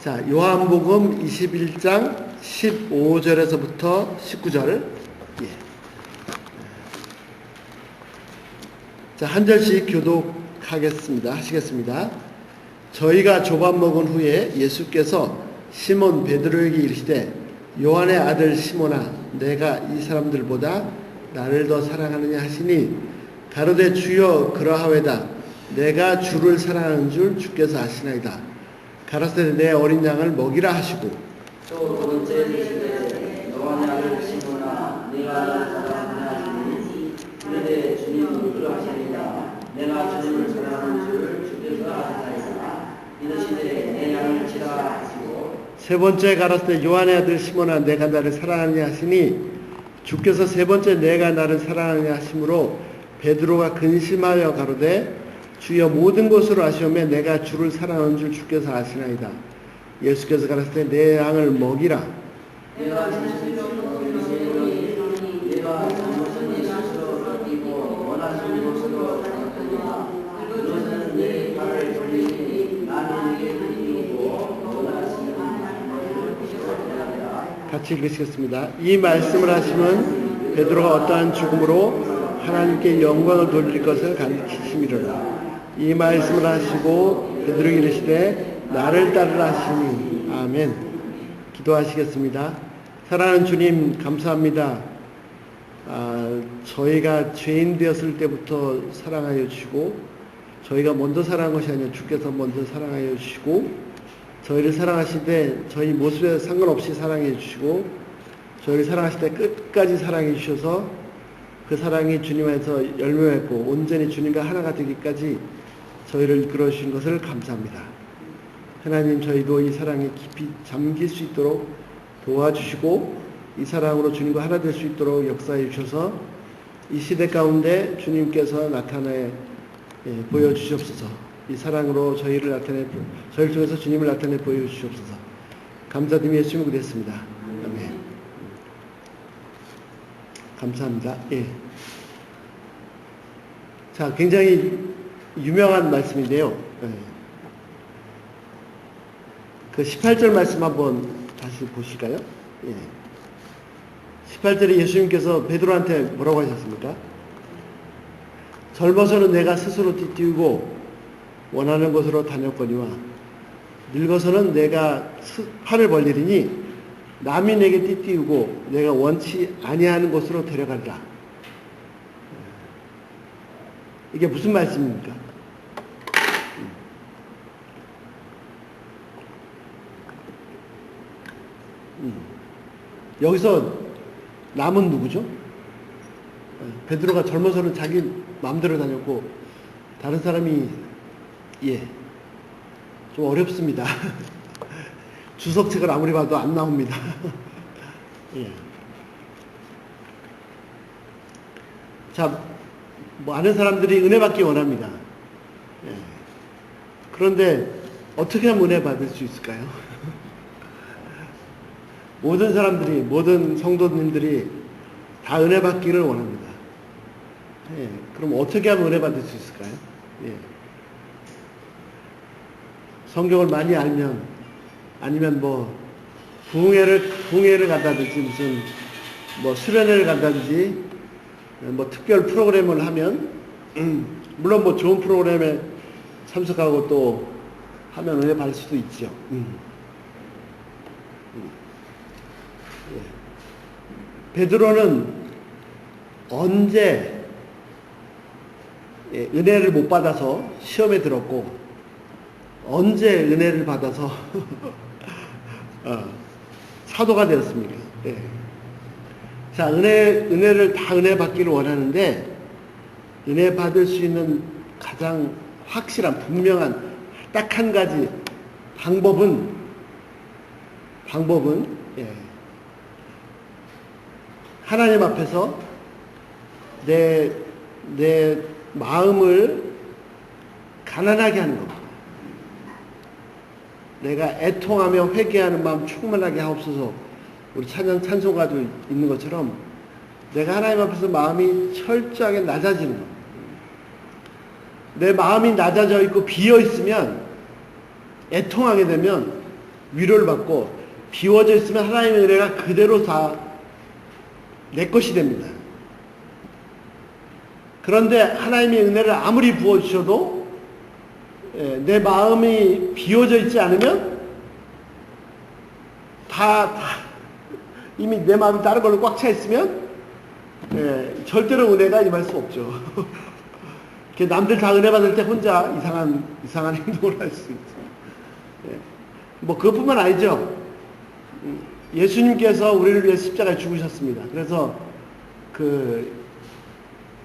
자, 요한복음 21장 15절에서부터 19절. 예. 자, 한 절씩 하시겠습니다. 저희가 조밥 먹은 후에 예수께서 시몬 베드로에게 이르시되 요한의 아들 시몬아 내가 이 사람들보다 나를 더 사랑하느냐 하시니 가로되 주여 그러하외다 내가 주를 사랑하는 줄 주께서 아시나이다. 가라사대 내 어린 양을 먹이라 하시고 또 두 번째 이르시되 요한의 아들 시몬아 내가 나를 사랑하느냐 하시니 그러되 주님 그러하시니라 내가 주를 사랑하는 줄 주께서 아시나이다. 이르시되 내 양을 치라 하시고 세 번째 가라사대 요한의 아들 시몬아 내가 나를 사랑하느냐 하시니 주께서 세 번째 내가 나를 사랑하느냐 하심으로 베드로가 근심하여 가로되 주여 모든 것으로 아시오매 내가 주를 사랑하는 줄 주께서 아시나이다. 예수께서 가라사대 내 양을 먹이라. 내가 잘못한 예수로 이고 원하시는 것으로 그것은 내 발을 돌리니 나는 이게 이고 원하시는 것을 같이 읽으시겠습니다. 이 말씀을 하시면 베드로가 어떠한 죽음으로 하나님께 영광을 돌릴 것을 가르치심이로라. 이 말씀을 하시고 베드로에게 이르시되 나를 따르라 하시니 아멘. 기도하시겠습니다. 사랑하는 주님 감사합니다. 저희가 죄인 되었을 때부터 사랑하여 주시고 저희가 먼저 사랑한 것이 아니라 주께서 먼저 사랑하여 주시고 저희를 사랑하실 때 저희 모습에 상관없이 사랑해 주시고 저희를 사랑하실 때 끝까지 사랑해 주셔서 그 사랑이 주님 안에서 열매맺고 온전히 주님과 하나가 되기까지 저희를 이끌어 주신 것을 감사합니다. 하나님 저희도 이 사랑에 깊이 잠길 수 있도록 도와주시고 이 사랑으로 주님과 하나 될 수 있도록 역사해 주셔서 이 시대 가운데 주님께서 나타내 보여주시옵소서. 이 사랑으로 저희를 통해서 주님을 나타내 보여주시옵소서. 감사드리며 예수님을 기도했습니다. 아멘. 감사합니다. 예. 자, 굉장히 유명한 말씀인데요. 예. 그 18절 말씀 한번 다시 보실까요? 예. 18절에 예수님께서 베드로한테 뭐라고 하셨습니까? 젊어서는 내가 스스로 띠띠우고 원하는 곳으로 다녔거니와 늙어서는 내가 팔을 벌리리니 남이 내게 띠띠우고 내가 원치 아니하는 곳으로 데려가리라. 이게 무슨 말씀입니까? 여기서 남은 누구죠? 베드로가 젊어서는 자기 마음대로 다녔고 다른 사람이 좀 어렵습니다. 주석책을 아무리 봐도 안 나옵니다. 예. 자, 많은 사람들이 은혜 받기 원합니다. 예. 그런데 어떻게 하면 은혜 받을 수 있을까요? 모든 사람들이, 모든 성도님들이 다 은혜 받기를 원합니다. 예. 그럼 어떻게 하면 은혜 받을 수 있을까요? 예. 성경을 많이 알면, 아니면 부흥회를 간다든지, 수련회를 간다든지, 특별 프로그램을 하면, 물론 좋은 프로그램에 참석하고 또 하면 은혜 받을 수도 있죠. 베드로는 언제 은혜를 못 받아서 시험에 들었고, 언제 은혜를 받아서 사도가 되었습니까? 예. 자, 은혜를 다 은혜 받기를 원하는데, 은혜 받을 수 있는 가장 확실한, 분명한, 딱 한 가지 방법은, 하나님 앞에서 내 마음을 가난하게 하는 겁니다. 내가 애통하며 회개하는 마음 충만하게 하옵소서. 우리 찬송가도 있는 것처럼 내가 하나님 앞에서 마음이 철저하게 낮아지는 겁니다. 내 마음이 낮아져 있고 비어 있으면 애통하게 되면 위로를 받고 비워져 있으면 하나님의 은혜가 그대로 다 내 것이 됩니다. 그런데 하나님의 은혜를 아무리 부어주셔도 내 마음이 비워져 있지 않으면 이미 내 마음이 다른 걸로 꽉 차 있으면 절대로 은혜가 임할 수 없죠. 남들 다 은혜 받을 때 혼자 이상한 행동을 할 수 있죠. 뭐 그것뿐만 아니죠. 예수님께서 우리를 위해 십자가에 죽으셨습니다. 그래서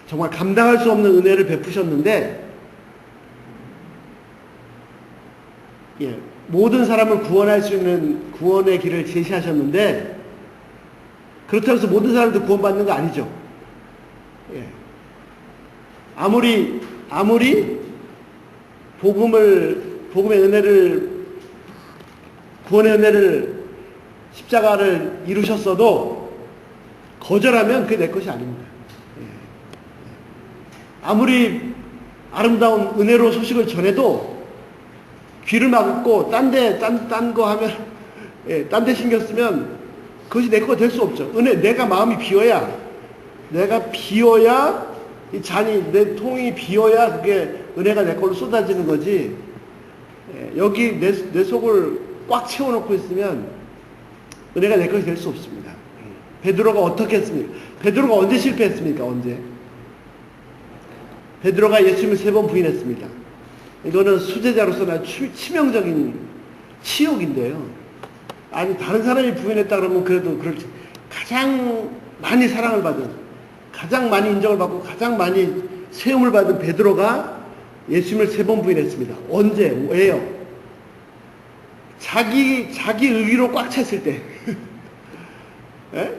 정말 감당할 수 없는 은혜를 베푸셨는데, 모든 사람을 구원할 수 있는 구원의 길을 제시하셨는데, 그렇다고 해서 모든 사람들 구원받는 거 아니죠. 아무리 복음의 은혜를, 구원의 은혜를, 십자가를 이루셨어도 거절하면 그게 내 것이 아닙니다. 아무리 아름다운 은혜로 소식을 전해도 귀를 막고 딴 거 하면, 딴 데 신경 쓰면 그것이 내 거가 될 수 없죠. 내가 마음이 비어야, 이 잔이, 내 통이 비어야 그게 은혜가 내 걸로 쏟아지는 거지. 여기 내 속을 꽉 채워놓고 있으면 은혜가 내 것이 될 수 없습니다. 베드로가 어떻게 했습니까? 베드로가 언제 실패했습니까? 언제? 베드로가 예수님을 3번 부인했습니다. 이거는 수제자로서는 치명적인 치욕인데요. 아니, 다른 사람이 부인했다 그러면 그래도 그렇지. 가장 많이 사랑을 받은, 가장 많이 인정을 받고 가장 많이 세움을 받은 베드로가 예수님을 3번 부인했습니다. 언제? 왜요? 자기 의기로 꽉 찼을 때.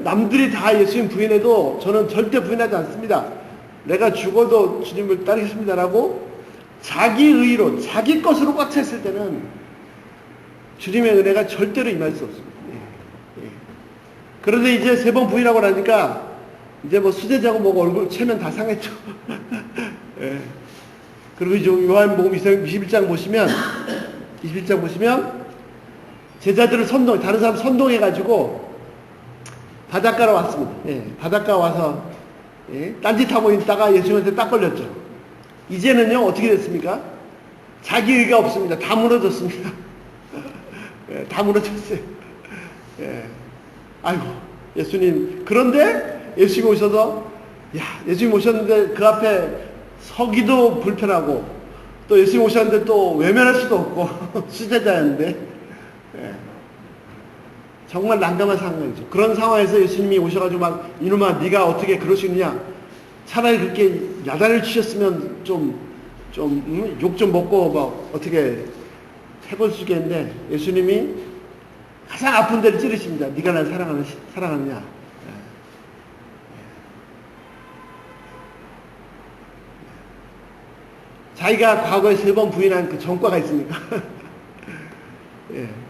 남들이 다 예수님 부인해도 저는 절대 부인하지 않습니다. 내가 죽어도 주님을 따르겠습니다라고 자기 의로, 자기 것으로 꽉 찼을 때는 주님의 은혜가 절대로 임할 수 없습니다. 그런데 이제 3번 부인하고 나니까 이제 뭐 수제자고 뭐고 얼굴 체면 다 상했죠. 그리고 이제 요한복음 21장 보시면 제자들을 다른 사람 선동해가지고 바닷가로 왔습니다. 바닷가 와서 딴짓하고 있다가 예수님한테 딱 걸렸죠. 이제는요, 어떻게 됐습니까? 자기 의가 없습니다. 다 무너졌습니다. 다 무너졌어요. 아이고, 예수님. 그런데 예수님 오셔서, 예수님 오셨는데 그 앞에 서기도 불편하고, 또 예수님 오셨는데 또 외면할 수도 없고, 수제자였는데, 정말 난감한 상황이죠. 그런 상황에서 예수님이 오셔가지고 막, 이놈아, 네가 어떻게 그럴 수 있느냐? 차라리 그렇게 야단을 치셨으면 욕 좀 먹고 막 어떻게 해볼 수 있겠는데, 예수님이 가장 아픈 데를 찌르십니다. 네가 날 사랑하느냐? 자기가 과거에 3번 부인한 그 전과가 있으니까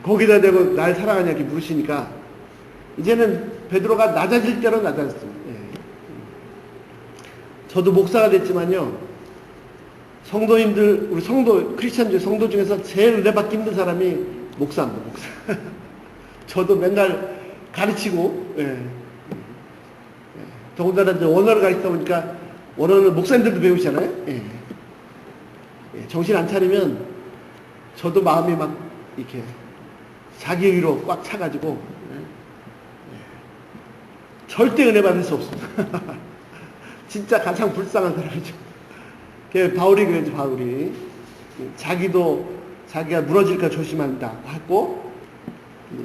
거기다 대고 날 사랑하냐 이렇게 물으시니까 이제는 베드로가 낮아질 대로 낮아졌습니다. 저도 목사가 됐지만요, 성도님들, 우리 크리스찬 성도 중에서 제일 은혜 받기 힘든 사람이 목사입니다. 목사. 저도 맨날 가르치고, 더군다나 이제 원어를 가르치다 보니까 원어는 목사님들도 배우시잖아요. 정신 안 차리면 저도 마음이 막 이렇게 자기 의로 꽉 차가지고 절대 은혜 받을 수 없습니다. 진짜 가장 불쌍한 사람이죠. 바울이 그랬죠. 바울이 자기가 무너질까 조심한다 하고,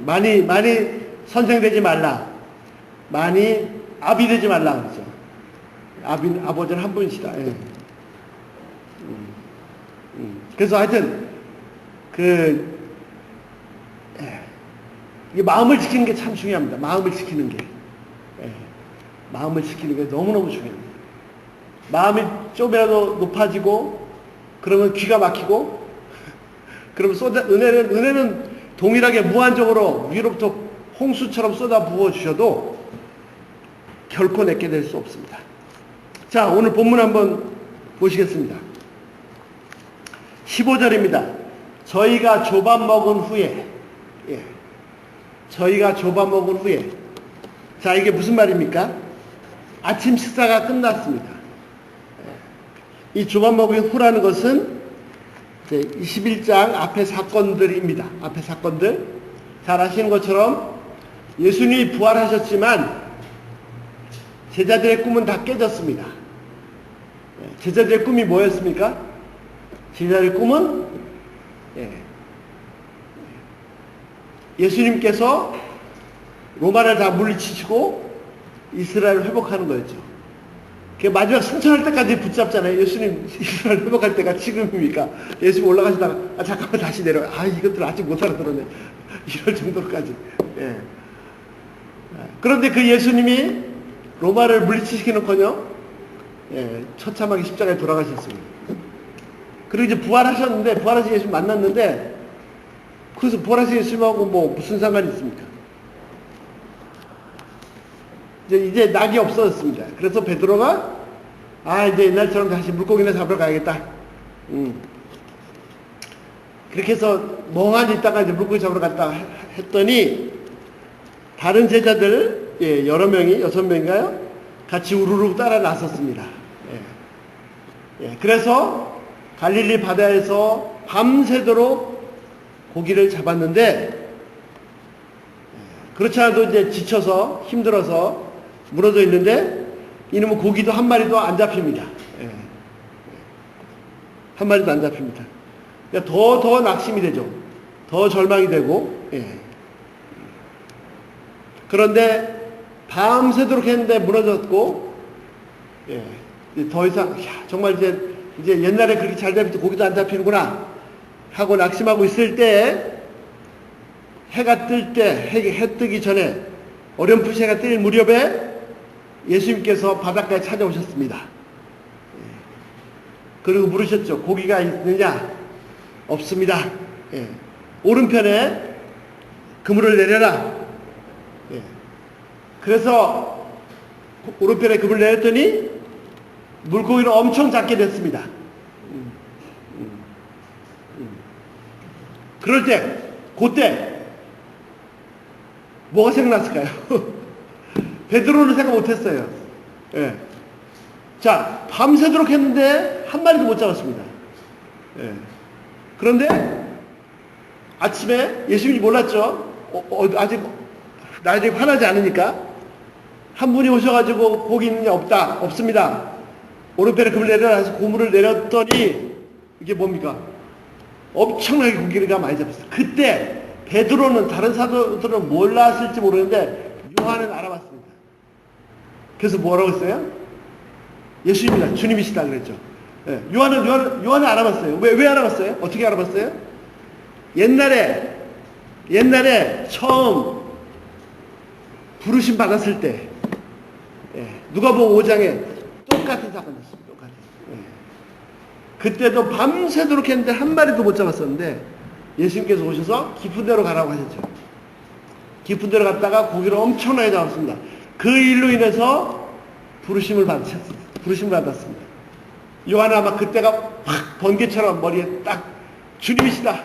많이 선생되지 말라, 많이 아비되지 말라 그러죠. 아버지는 한 분이시다. 그래서 하여튼 이 마음을 지키는 게 참 중요합니다. 마음을 지키는 게 너무너무 중요합니다. 마음이 좀이라도 높아지고 그러면 귀가 막히고, 그러면 은혜는 동일하게 무한적으로 위로부터 홍수처럼 쏟아 부어 주셔도 결코 내게 될 수 없습니다. 자, 오늘 본문 한번 보시겠습니다. 15절입니다. 저희가 조밥 먹은 후에 예. 저희가 조밥 먹은 후에. 자, 이게 무슨 말입니까? 아침 식사가 끝났습니다. 이 조밥 먹은 후라는 것은 21장 앞의 사건들입니다. 앞의 사건들. 잘 아시는 것처럼 예수님이 부활하셨지만 제자들의 꿈은 다 깨졌습니다. 제자들의 꿈이 뭐였습니까? 제자들의 꿈은 예수님께서 로마를 다 물리치시고 이스라엘을 회복하는 거였죠. 마지막 승천할 때까지 붙잡잖아요. 예수님 이스라엘 회복할 때가 지금입니까? 예수님 올라가시다가 잠깐만 다시 내려. 이것들 아직 못 알아들었네. 이럴 정도까지. 예. 그런데 그 예수님이 로마를 물리치시기는커녕 처참하게 십자가에 돌아가셨습니다. 그리고 이제 부활하셨는데 부활하신 예수님 만났는데 그래서 부활하신 예수님하고 뭐 무슨 상관이 있습니까? 이제 낙이 없어졌습니다. 그래서 베드로가 이제 옛날처럼 다시 물고기나 잡으러 가야겠다. 그렇게 해서 멍하니 있다가 이제 물고기 잡으러 갔다 했더니 다른 제자들 여러 명이 6명인가요? 같이 우르르 따라 나섰습니다. 그래서 갈릴리 바다에서 밤새도록 고기를 잡았는데 그렇지 않아도 이제 지쳐서 힘들어서 무너져 있는데 이놈은 고기도 한 마리도 안 잡힙니다. 한 마리도 안 잡힙니다. 그러니까 더 낙심이 되죠. 더 절망이 되고. 그런데 밤새도록 했는데 무너졌고 더 이상 정말 이제 옛날에 그렇게 잘 잡힐 때 고기도 안 잡히는구나 하고 낙심하고 있을 때 해가 뜰 때 해 뜨기 전에 어렴풋이 해가 뜰 무렵에 예수님께서 바닷가에 찾아오셨습니다. 그리고 물으셨죠. 고기가 있느냐? 없습니다. 오른편에 그물을 내려라. 그래서 오른편에 그물을 내렸더니 물고기를 엄청 잡게 됐습니다. 그럴 때, 그때 뭐가 생각났을까요? 베드로는 생각 못했어요. 자, 밤새도록 했는데 한 마리도 못 잡았습니다. 그런데 아침에 예수님이 몰랐죠. 아직 나에게 화나지 않으니까 한 분이 오셔가지고 고기 있느냐? 없습니다. 오른편에 그물 내려놔서 고물을 내렸더니 이게 뭡니까? 엄청나게 고기가 많이 잡혔어요. 그때 베드로는 다른 사도들은 몰랐을지 모르는데 요한은 알아봤습니다. 그래서 뭐라고 했어요? 예수님이다. 주님이시다 그랬죠. 요한은 알아봤어요. 왜 알아봤어요? 어떻게 알아봤어요? 옛날에 처음 부르심 받았을 때 누가복음 5장에 똑같은 사건이 있습니다. 똑같은. 그때도 밤새도록 했는데 한 마리도 못 잡았었는데 예수님께서 오셔서 깊은 데로 가라고 하셨죠. 깊은 데로 갔다가 고기를 엄청나게 잡았습니다. 그 일로 인해서 부르심을 받았습니다. 요한은 아마 그때가 확 번개처럼 머리에 딱 주님이시다.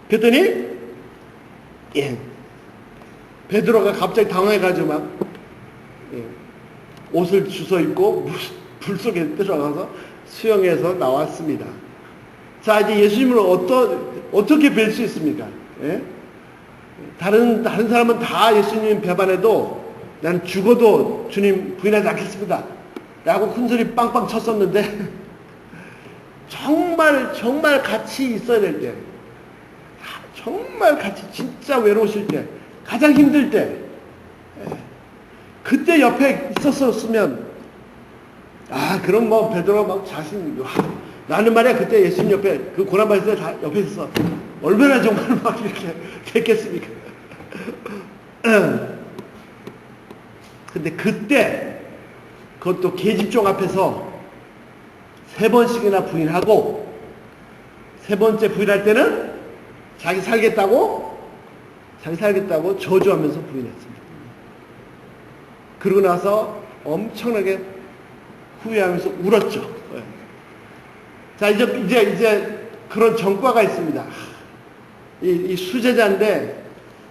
그랬더니 베드로가 갑자기 당황해가지고 막 옷을 주워 입고 불 속에 들어가서 수영해서 나왔습니다. 자, 이제 예수님을 어떻게 뵐 수 있습니까? 다른 사람은 다 예수님 배반해도 난 죽어도 주님 부인하지 않겠습니다. 라고 큰소리 빵빵 쳤었는데 정말 같이 있어야 될 때, 정말 같이 진짜 외로우실 때, 가장 힘들 때, 그때 옆에 있었으면 그럼 뭐 베드로가 막 나는 말이야 그때 예수님 옆에 그 고난받을 때 다 옆에 있어 얼마나 정말 막 이렇게 됐겠습니까? 근데 그때 그것도 계집종 앞에서 3번씩이나 부인하고 3번째 부인할 때는 자기 살겠다고 저주하면서 부인했습니다. 그러고 나서 엄청나게 후회하면서 울었죠. 자, 이제 그런 전과가 있습니다. 이 수제자인데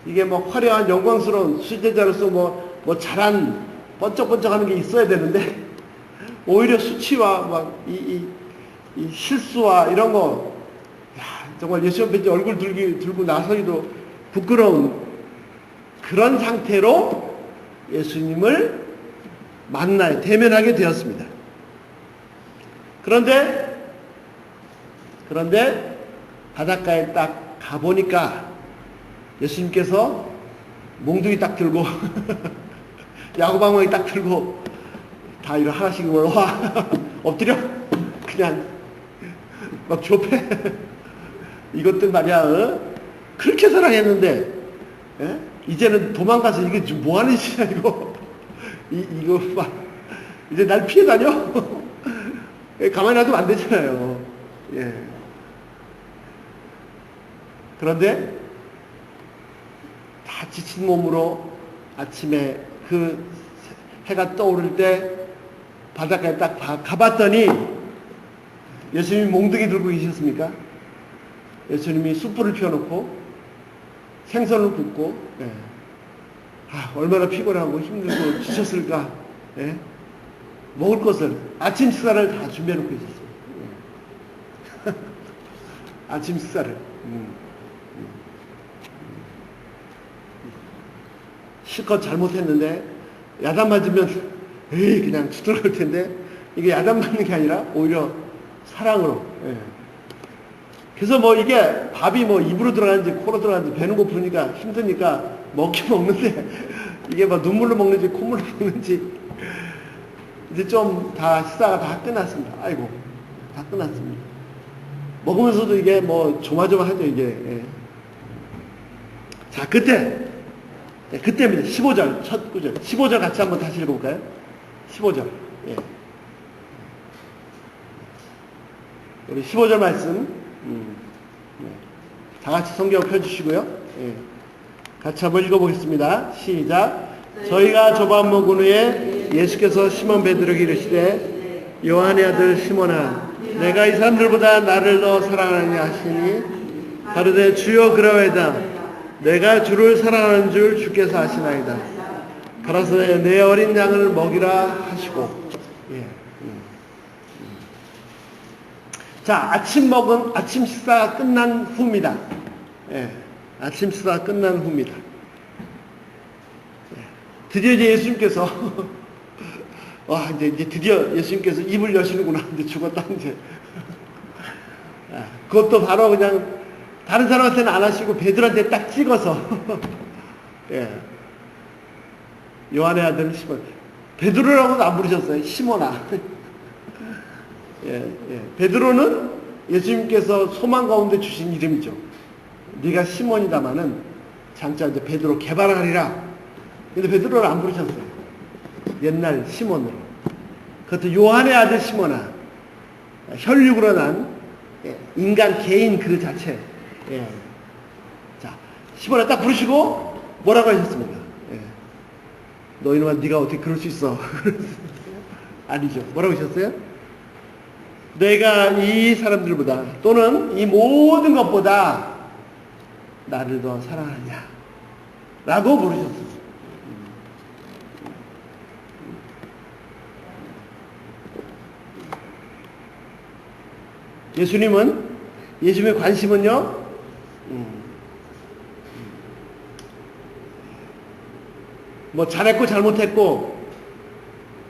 이게 뭐 화려한 영광스러운 수제자로서 뭐 잘한 번쩍번쩍하는 게 있어야 되는데 오히려 수치와 막 이 실수와 이런 거, 야, 정말 예수 앞에 얼굴 들고 나서기도 부끄러운 그런 상태로 예수님을 만나요. 대면하게 되었습니다. 그런데 바닷가에 딱 가보니까 예수님께서 몽둥이 딱 들고 야구방망이 딱 들고 다 이거 하나씩 와 엎드려 그냥 막 좁혀 이것들 말이야 그렇게 사랑했는데 이제는 도망가서 이게 지금 뭐하는 짓이야 이거 이거 막 이제 날 피해 다녀 가만히 놔두면 안 되잖아요. 예. 그런데 다 지친 몸으로 아침에 그 해가 떠오를 때 바닷가에 딱 가봤더니 예수님이 몽둥이 들고 계셨습니까? 예수님이 숯불을 피워놓고 생선을 굽고 예. 얼마나 피곤하고 힘들고 지쳤을까. 예. 먹을 것을 아침 식사를 다 준비해놓고 있었어요. 예. 아침 식사를 실컷 잘못했는데 야단 맞으면 에이 그냥 두들걸 텐데 이게 야단 맞는 게 아니라 오히려 사랑으로. 예. 그래서 뭐 이게 밥이 뭐 입으로 들어가는지 코로 들어가는지 배는 고프니까 힘드니까 먹긴 먹는데 이게 막 눈물로 먹는지 콧물로 먹는지 이제 좀 다 식사가 다 끝났습니다. 아이고 다 끝났습니다. 먹으면서도 이게 뭐 조마조마하죠 이게. 예. 자 그때입니다. 15절 첫 구절 15절 같이 한번 다시 읽어볼까요? 15절. 예. 우리 15절 말씀 다 같이 성경 펴주시고요. 예. 같이 한번 읽어보겠습니다. 시작. 저희가 저밥 먹은 후에 예수께서 시몬 베드로에게 이르시되 요한의 아들 시몬아 내가 이 사람들보다 나를 더 사랑하느냐 하시니 가로되 주여 그러하이다. 내가 주를 사랑하는 줄 주께서 아시나이다. 가라사대 내 어린 양을 먹이라 하시고. 예. 자, 아침 식사가 끝난 후입니다. 예. 아침 식사가 끝난 후입니다. 예. 드디어 이제 예수님께서 와 이제 드디어 예수님께서 입을 여시는구나. 이제 죽었다 이제. 그것도 바로 그냥 다른 사람한테는 안 하시고 베드로한테 딱 찍어서 예. 요한의 아들 시몬 베드로라고도 안 부르셨어요. 시몬아. 예. 베드로는 예수님께서 소망 가운데 주신 이름이죠. 네가 시몬이다마는 장자 이제 베드로 개발하리라. 근데 베드로를 안 부르셨어요. 옛날 시몬으로. 그것도 요한의 아들 시몬아. 혈육으로 난 인간 개인 그 자체. 예. 자, 시몬아 딱 부르시고 뭐라고 하셨습니까? 예. 너 이놈아 네가 어떻게 그럴 수 있어? 아니죠. 뭐라고 하셨어요? 내가 이 사람들보다 또는 이 모든 것보다 나를 더 사랑하냐? 라고 부르셨어요. 예수님의 관심은요, 뭐 잘했고 잘못했고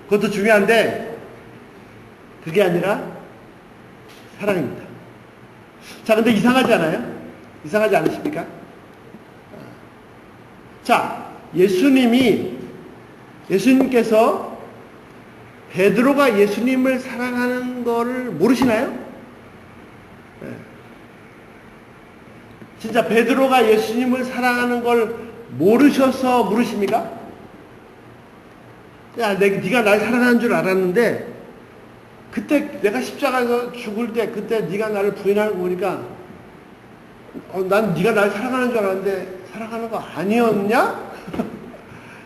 그것도 중요한데 그게 아니라 사랑입니다. 자, 근데 이상하지 않아요? 이상하지 않으십니까? 자, 예수님께서 베드로가 예수님을 사랑하는 거를 모르시나요? 네. 진짜 베드로가 예수님을 사랑하는 걸 모르셔서 물으십니까? 야, 네가 날 사랑하는 줄 알았는데 그때 내가 십자가에서 죽을 때 그때 네가 나를 부인하는 거 보니까 난 네가 날 사랑하는 줄 알았는데 사랑하는 거 아니었냐?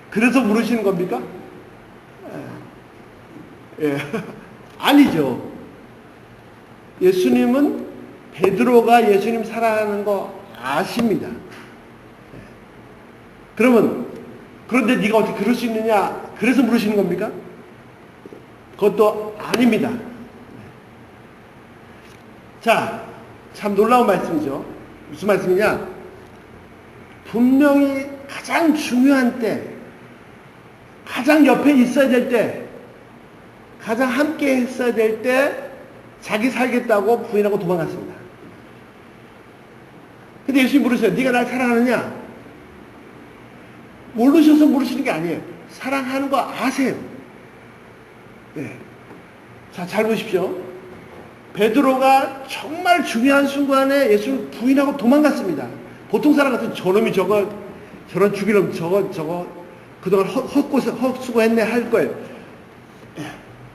그래서 물으시는 겁니까? 예. 아니죠. 예수님은 베드로가 예수님 사랑하는 거 아십니다. 그러면 그런데 네가 어떻게 그럴 수 있느냐? 그래서 물으시는 겁니까? 그것도 아닙니다. 자, 참 놀라운 말씀이죠. 무슨 말씀이냐? 분명히 가장 중요한 때, 가장 옆에 있어야 될 때, 가장 함께 했어야 될 때 자기 살겠다고 부인하고 도망갔습니다. 근데 예수님이 물으세요. 네가 날 사랑하느냐? 모르셔서 물으시는 게 아니에요. 사랑하는 거 아세요. 네. 자, 잘 보십시오. 베드로가 정말 중요한 순간에 예수를 부인하고 도망갔습니다. 보통 사람 같은 저놈이 저런 죽이놈 저거 그동안 헛수고했네 할 거예요.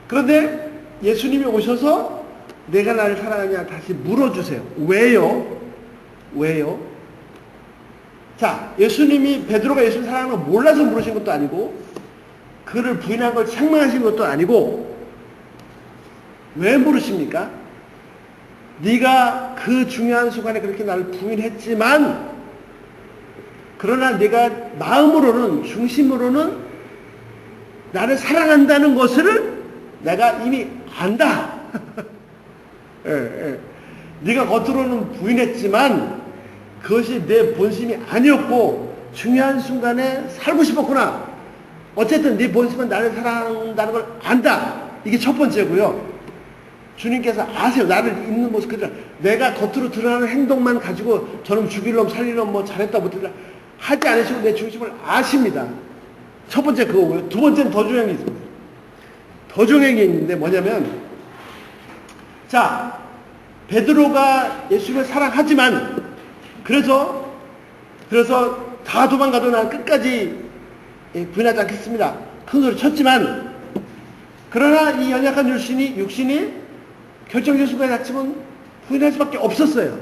그런데 예수님이 오셔서 내가 나를 사랑하냐 다시 물어주세요. 왜요? 왜요? 자, 예수님이 베드로가 예수님 사랑하는 걸 몰라서 물으신 것도 아니고 그를 부인한 걸 책망하신 것도 아니고 왜 물으십니까? 네가 그 중요한 순간에 그렇게 나를 부인했지만 그러나 네가 마음으로는 중심으로는 나를 사랑한다는 것을 내가 이미 안다. 예, 예. 네가 겉으로는 부인했지만 그것이 내 본심이 아니었고 중요한 순간에 살고 싶었구나. 어쨌든 네 본심은 나를 사랑한다는 걸 안다. 이게 첫 번째고요. 주님께서 아세요. 나를 있는 모습 그대로. 내가 겉으로 드러나는 행동만 가지고 저놈 죽일 놈 살릴 놈 뭐 잘했다 못했다 하지 않으시고 내 중심을 아십니다. 첫 번째 그거고요. 두 번째는 더 중요한 게 있습니다. 더 중요한 게 있는데 뭐냐면 자, 베드로가 예수님을 사랑하지만 그래서 다 도망가도 난 끝까지 부인하지 않겠습니다. 큰 소리 쳤지만 그러나 이 연약한 육신이 결정적인 순간에 닥치면 부인할 수밖에 없었어요.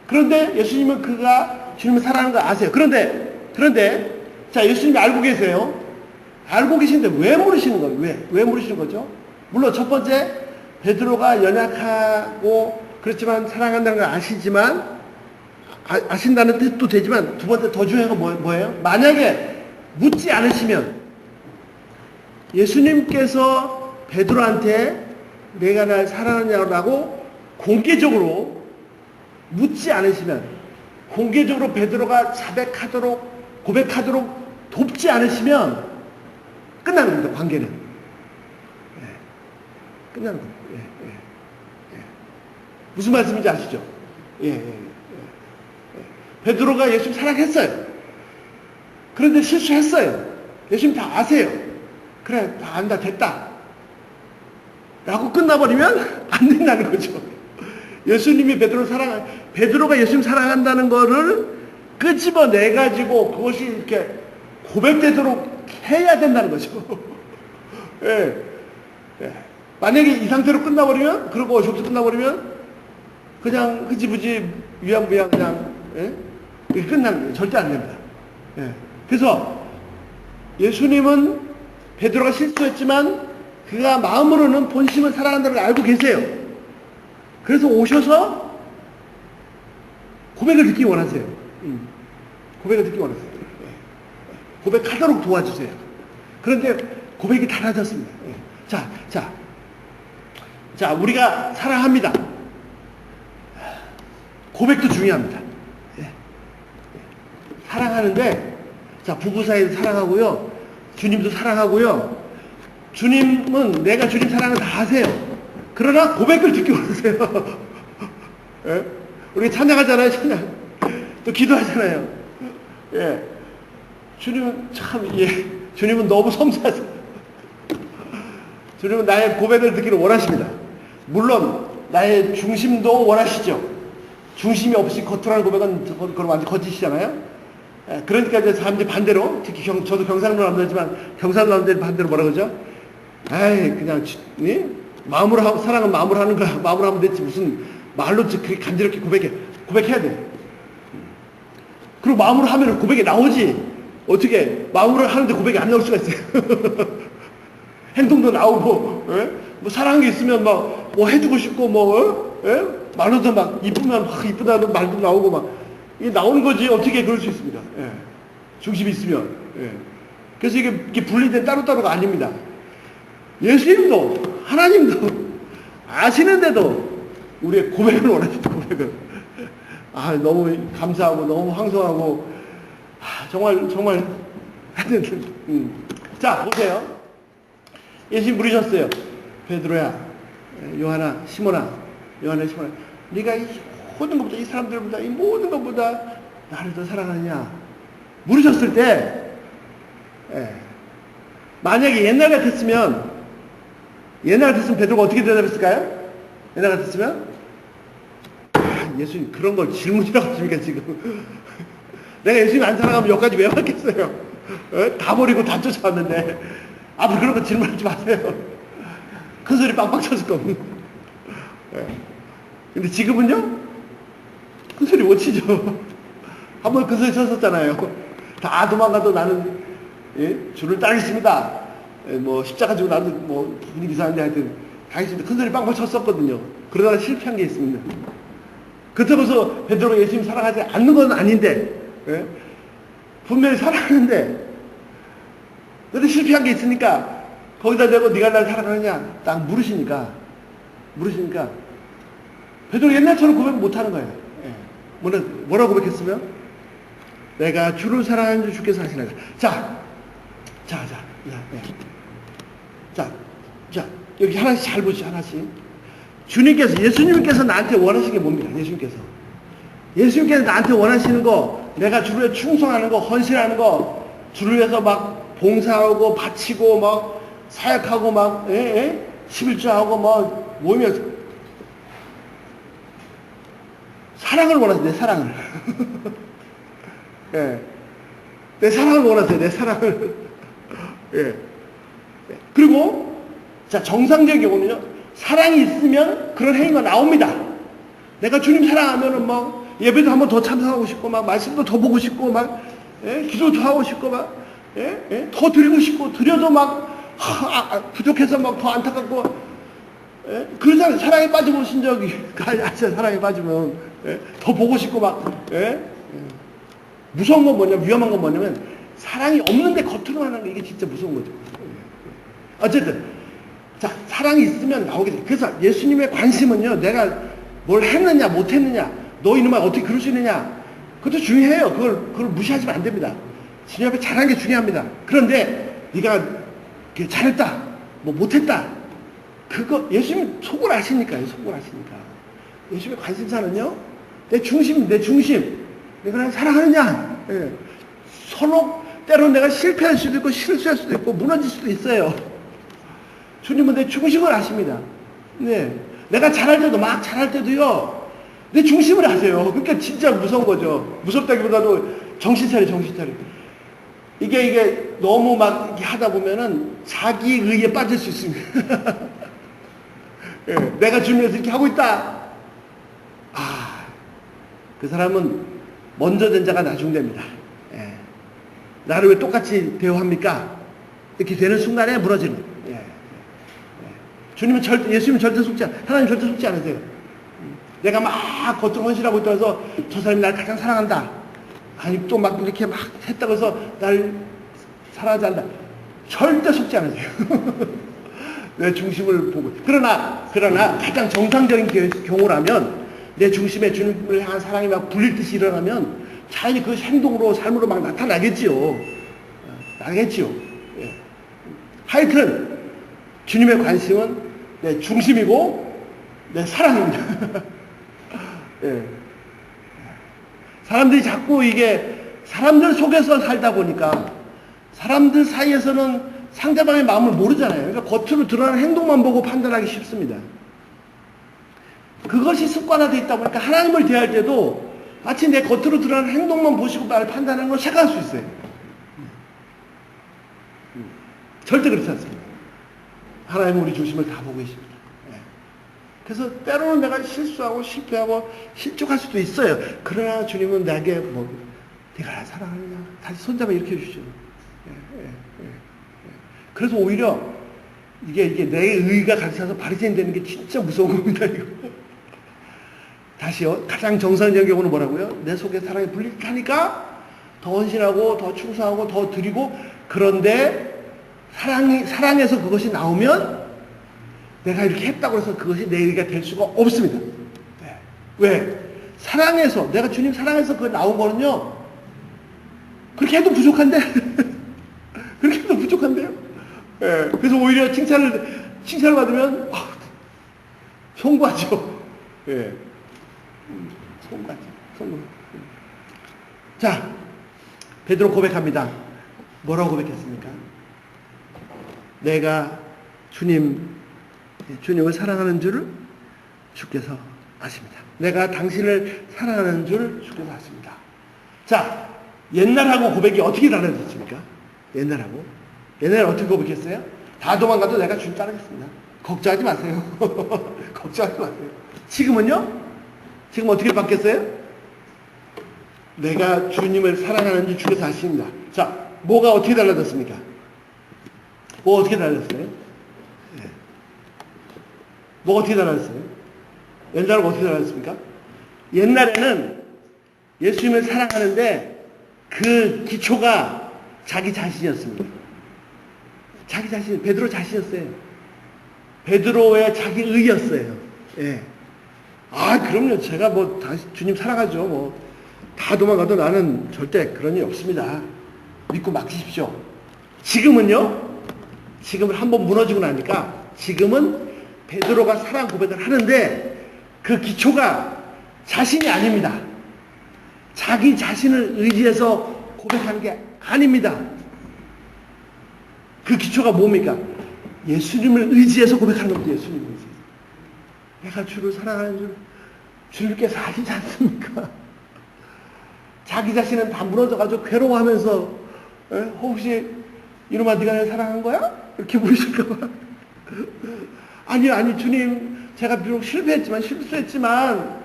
그런데 예수님은 그가 주님을 사랑하는 거 아세요. 그런데 자, 예수님이 알고 계세요. 알고 계시는데 왜 물으시는 거예요? 왜 물으시는 거죠? 물론 첫 번째 베드로가 연약하고 그렇지만 사랑한다는 걸 아시지만 아신다는 뜻도 되지만 두 번째 더 중요한 건 뭐예요? 만약에 묻지 않으시면 예수님께서 베드로한테 내가 날 사랑하냐고 공개적으로 묻지 않으시면 공개적으로 베드로가 고백하도록 돕지 않으시면 끝나는 겁니다. 관계는. 끝나는 겁니다. 무슨 말씀인지 아시죠? 베드로가 예수님 사랑했어요. 그런데 실수했어요. 예수님 다 아세요. 그래, 다 안다, 됐다. 라고 끝나버리면 안 된다는 거죠. 예수님이 베드로가 예수님 사랑한다는 거를 끄집어내가지고 그것이 이렇게 고백되도록 해야 된다는 거죠. 만약에 이 상태로 끝나버리면, 그리고 저기서 끝나버리면, 그냥 흐지부지 위안부양 그냥, 이게 끝나는 거예요. 절대 안 됩니다. 그래서 예수님은 베드로가 실수했지만 그가 마음으로는 본심을 사랑한다는 걸 알고 계세요. 그래서 오셔서 고백을 듣기 원하세요. 고백을 듣기 원하세요. 고백하도록 도와주세요. 그런데 고백이 달라졌습니다. 자, 우리가 사랑합니다. 고백도 중요합니다. 사랑하는데, 자, 부부 사이도 사랑하고요. 주님도 사랑하고요. 주님은 내가 주님 사랑을 다 아세요. 그러나 고백을 듣기 원하세요. 우리 찬양하잖아요, 찬양. 또 기도하잖아요. 주님은 참, 주님은 너무 섬세하세요. 주님은 나의 고백을 듣기를 원하십니다. 물론, 나의 중심도 원하시죠. 중심이 없이 겉으로 하는 고백은 그건 완전 거짓이잖아요. 그러니까 이제 사람들이 반대로, 특히 저도 경상도 남자지만 경상도 남자들이 반대로 뭐라 그러죠? 그냥 마음으로 사랑은 마음으로 하는 거야. 마음으로 하면 됐지 무슨 말로 그렇게 간지럽게 고백해야 돼. 그리고 마음으로 하면 고백이 나오지. 어떻게 마음으로 하는데 고백이 안 나올 수가 있어요. 행동도 나오고, 뭐 사랑한 게 있으면 막 뭐 해주고 싶고, 뭐, 예? 말로도 막, 이쁘면 막 이쁘다는 말도 나오고 막, 이게 나오는 거지, 어떻게 그럴 수 있습니다. 예. 중심이 있으면. 예. 그래서 이게 분리된 따로따로가 아닙니다. 예수님도, 하나님도 아시는데도 우리의 고백을 원하십니다, 고백을. 아, 너무 감사하고, 너무 황송하고, 정말, 자, 보세요. 예수님 물으셨어요. 베드로야, 요한아, 시몬아, 네가 이 모든 것보다, 이 사람들보다, 이 모든 것보다 나를 더 사랑하느냐? 물으셨을 때, 만약에 옛날 같았으면 베드로가 어떻게 대답했을까요? 옛날 같았으면? 예수님, 그런 걸 질문이라고 하십니까, 지금? 내가 예수님 안 사랑하면 여기까지 왜 왔겠어요? 다 버리고 다 쫓아왔는데. 앞으로 그런 거 질문하지 마세요. 큰 소리 빵빵 쳤을 겁니다. 근데 지금은요? 큰 소리 못 치죠. 한번 큰 소리 쳤었잖아요. 다 도망가도 나는, 주를 따르겠습니다. 뭐, 십자가 지고 나도 뭐, 분위기 이상한데 하여튼, 가겠습니다. 큰 소리 빵빵 쳤었거든요. 그러다가 실패한 게 있습니다. 그렇다고 해서 베드로가 예수님 사랑하지 않는 건 아닌데, 분명히 사랑하는데, 근데 실패한 게 있으니까, 거기다 대고 네가 날 사랑하느냐? 딱 물으시니까, 베드로 옛날처럼 고백 못 하는 거예요. 뭐라고 고백했으면? 내가 주를 사랑하는 줄 주께서 하시나이다. 자, 여기 하나씩 잘 보시죠, 하나씩. 예수님께서 나한테 원하시는 게 뭡니까? 예수님께서 나한테 원하시는 거, 내가 주를 위해 충성하는 거, 헌신하는 거, 주를 위해서 막 봉사하고, 바치고, 막, 사역하고, 막, 11조하고, 막, 모이면서, 사랑을 원하세요, 내 사랑을. 내 사랑을 원하세요, 내 사랑을. 그리고, 자, 정상적인 경우는요, 사랑이 있으면 그런 행위가 나옵니다. 내가 주님 사랑하면은 뭐, 예배도 한번 더 참석하고 싶고, 막, 말씀도 더 보고 싶고, 막, 기도도 더 하고 싶고, 막, 더 드리고 싶고, 드려도 막, 부족해서 막 더 안타깝고, 그런 사랑에 빠져보신 적이, 사랑에 빠지면, 더 보고 싶고, 막, 무서운 건 뭐냐면, 위험한 건 뭐냐면, 사랑이 없는데 겉으로 하는 게 이게 진짜 무서운 거죠. 어쨌든, 자, 사랑이 있으면 나오게 돼. 그래서 예수님의 관심은요, 내가 뭘 했느냐, 못 했느냐, 너 이놈아 어떻게 그럴 수 있느냐, 그것도 중요해요. 그걸 무시하시면 안 됩니다. 주님 앞에 잘하는 게 중요합니다. 그런데 네가 잘했다, 뭐 못했다, 그거 예수님 속을 아시니까요. 예수님의 관심사는요, 내 중심. 내가 날 사랑하느냐. 서로 때로는 내가 실패할 수도 있고 실수할 수도 있고 무너질 수도 있어요. 주님은 내 중심을 아십니다. 내가 잘할 때도요, 내 중심을 아세요. 그러니까 진짜 무서운 거죠. 무섭다기보다도 정신 차려. 이게 너무 막 이렇게 하다 보면은 자기 의에 빠질 수 있습니다. 내가 주님에서 이렇게 하고 있다. 그 사람은 먼저 된 자가 나중됩니다. 나를 왜 똑같이 대우합니까? 이렇게 되는 순간에 무너지는 거예요. 예수님은 절대 속지 않아요. 하나님 절대 속지 않으세요. 내가 막 겉으로 헌신하고 있다고 해서 저 사람이 날 가장 사랑한다. 아니, 또 막 이렇게 막 했다고 해서 날 사랑하지 않는다. 절대 속지 않으세요. 내 중심을 보고. 그러나 가장 정상적인 경우라면 내 중심에 주님을 향한 사랑이 막 불릴 듯이 일어나면 자연히 그 행동으로, 삶으로 막 나타나겠지요. 하여튼 주님의 관심은 내 중심이고 내 사랑입니다. 사람들이 자꾸 사람들 속에서 살다 보니까 사람들 사이에서는 상대방의 마음을 모르잖아요. 그러니까 겉으로 드러나는 행동만 보고 판단하기 쉽습니다. 그것이 습관화되어 있다 보니까 하나님을 대할 때도 마치 내 겉으로 드러나는 행동만 보시고 나를 판단하는 걸 생각할 수 있어요. 절대 그렇지 않습니다. 하나님은 우리 중심을 다 보고 계십니다. 그래서 때로는 내가 실수하고 실패하고 실족할 수도 있어요. 그러나 주님은 내게 네가 나 사랑하느냐? 다시 손잡아 일으켜 주시죠. 그래서 오히려 이게 내 의가 가르쳐서 바리새인 되는 게 진짜 무서운 겁니다, 이거. 다시요. 가장 정상적인 경우는 뭐라고요? 내 속에 사랑이 불타니까 더 헌신하고, 더 충성하고, 더 드리고, 그런데 사랑에서 그것이 나오면 내가 이렇게 했다고 해서 그것이 내 의가 될 수가 없습니다. 네. 왜? 사랑해서, 내가 주님 사랑해서 그거 나온 거는요, 그렇게 해도 부족한데, 그렇게 해도 부족한데요. 네. 그래서 오히려 칭찬을 받으면, 송구하죠. 예. 송구하죠. 송구. 자, 베드로 고백합니다. 뭐라고 고백했습니까? 내가 주님을 사랑하는 줄을 주께서 아십니다. 내가 당신을 사랑하는 줄 주께서 아십니다. 자, 옛날하고 고백이 어떻게 달라졌습니까? 옛날에 어떻게 고백했어요? 다 도망가도 내가 주님 따르겠습니다. 걱정하지 마세요. 걱정하지 마세요. 지금은요? 지금 어떻게 바뀌었어요? 내가 주님을 사랑하는 줄 주께서 아십니다. 자, 뭐가 어떻게 달라졌습니까? 뭐가 어떻게 달라졌어요? 네. 뭐가 어떻게 달라졌어요? 옛날하고 어떻게 달라졌습니까? 옛날에는 예수님을 사랑하는데 그 기초가 자기 자신이었습니다. 자기 자신, 베드로 자신이었어요. 베드로의 자기 의였어요. 예. 그럼요. 제가 다시 주님 사랑하죠. 다 도망가도 나는 절대 그런 일 없습니다. 믿고 맡기십시오. 지금은요? 지금은 한번 무너지고 나니까 지금은 베드로가 사랑 고백을 하는데 그 기초가 자신이 아닙니다. 자기 자신을 의지해서 고백하는 게 아닙니다. 그 기초가 뭡니까? 예수님을 의지해서 고백하는 겁니다. 예수님을 의지해서. 내가 주를 사랑하는 줄 주님께서 아시지 않습니까? 자기 자신은 다 무너져가지고 괴로워하면서 혹시 이놈아 네가 날 사랑한 거야? 이렇게 물으실까봐. 아니 주님, 제가 비록 실수했지만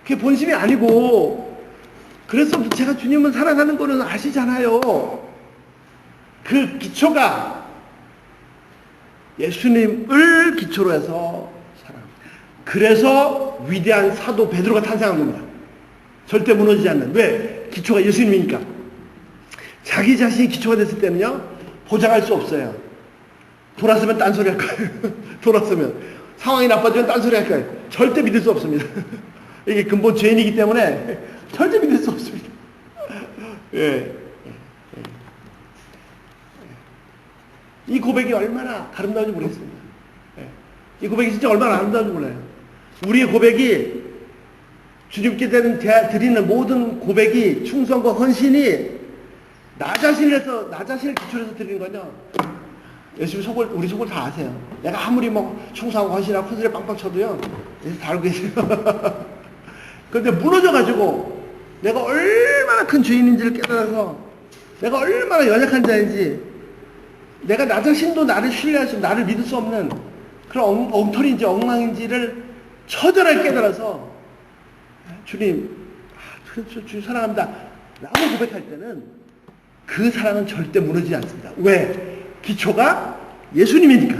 그게 본심이 아니고, 그래서 제가 주님은 사랑하는 거는 아시잖아요. 그 기초가 예수님을 기초로 해서 사랑합니다. 그래서 위대한 사도 베드로가 탄생한 겁니다. 절대 무너지지 않는. 왜? 기초가 예수님이니까. 자기 자신이 기초가 됐을 때는요, 보장할 수 없어요. 돌아서면 딴소리 할 거예요. 돌아서면. 상황이 나빠지면 딴소리 할 거예요. 절대 믿을 수 없습니다. 이게 근본 죄인이기 때문에 절대 믿을 수 없습니다. 예. 이 고백이 얼마나 아름다운지 모르겠습니다. 예. 이 고백이 진짜 얼마나 아름다운지 몰라요. 우리의 고백이, 주님께 드리는 모든 고백이, 충성과 헌신이 나 자신을 기초로 해서 드리는 거죠. 예수님 우리 속을 다 아세요. 내가 아무리 충성하고 헌신하고 컨설에 빵빵 쳐도요, 예수 다 알고 계세요. 그런데 무너져가지고, 내가 얼마나 큰 죄인인지를 깨달아서, 내가 얼마나 연약한 자인지, 내가 나 자신도 나를 신뢰할 수, 나를 믿을 수 없는 그런 엉터리인지 엉망인지를 처절하게 깨달아서, 주님 사랑합니다 라고 고백할 때는 그 사랑은 절대 무너지지 않습니다. 왜? 기초가 예수님이니까.